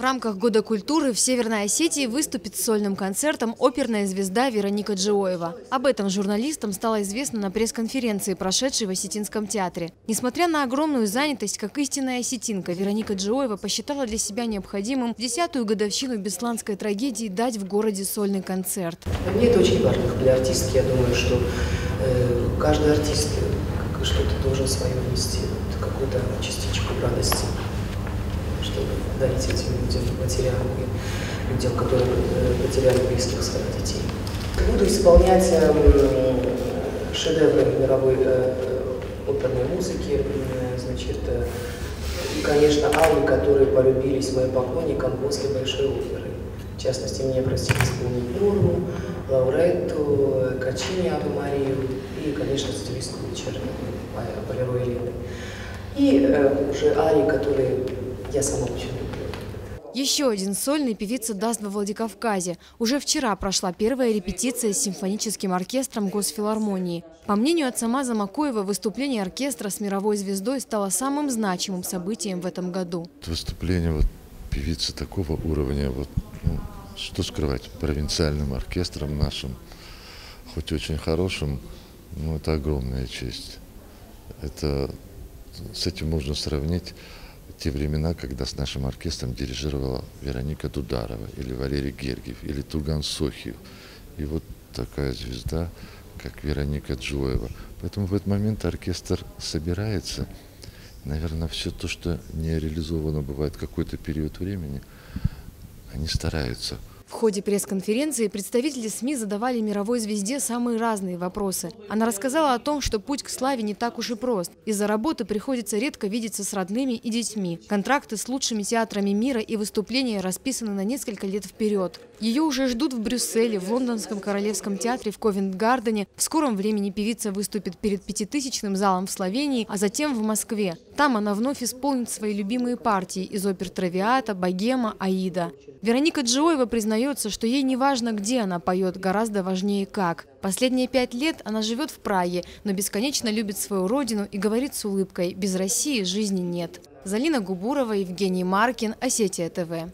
рамках Года культуры в Северной Осетии выступит с сольным концертом оперная звезда Вероника Джиоева. Об этом журналистам стало известно на пресс-конференции, прошедшей в Осетинском театре. Несмотря на огромную занятость, как истинная осетинка, Вероника Джиоева посчитала для себя необходимым в 10-ю годовщину бесланской трагедии дать в городе сольный концерт. Мне это очень важно для артистки. Я думаю, что каждый артист что-то должен свое внести, какую-то частичку радости, чтобы дарить этим людям, матерям и людям, которые потеряли близких своих детей. Буду исполнять шедевры мировой оперной музыки, значит, и, конечно, арии, которые полюбились моим поклонникам после Большой оперы. В частности, мне просили исполнить Норму, Лауретту, Качини, Аву Марию и, конечно, стилистку вечернюю Валеру Елены. И уже арии, которые я сама очень люблю. Еще один сольный певица даст во Владикавказе. Уже вчера прошла первая репетиция с симфоническим оркестром Госфилармонии. По мнению отца Маза Макоева, выступление оркестра с мировой звездой стало самым значимым событием в этом году. Выступление певицы такого уровня, что скрывать, провинциальным оркестром нашим, хоть очень хорошим, но это огромная честь. С этим можно сравнить те времена, когда с нашим оркестром дирижировала Вероника Дударова, или Валерий Гергиев, или Туган Сохиев. И вот такая звезда, как Вероника Джиоева. Поэтому в этот момент оркестр собирается. Наверное, все то, что не реализовано бывает какой-то период времени, они стараются. В ходе пресс-конференции представители СМИ задавали мировой звезде самые разные вопросы. Она рассказала о том, что путь к славе не так уж и прост. Из-за работы приходится редко видеться с родными и детьми. Контракты с лучшими театрами мира и выступления расписаны на несколько лет вперед. Ее уже ждут в Брюсселе, в Лондонском королевском театре, в Ковент-Гардене. В скором времени певица выступит перед 5000-ным залом в Словении, а затем в Москве. Там она вновь исполнит свои любимые партии из опер «Травиата», «Богема», «Аида». Вероника Джиоева признается, что ей не важно, где она поет, гораздо важнее как. Последние 5 лет она живет в Праге, но бесконечно любит свою родину и говорит с улыбкой: «Без России жизни нет». Залина Губурова, Евгений Маркин, Осетия ТВ.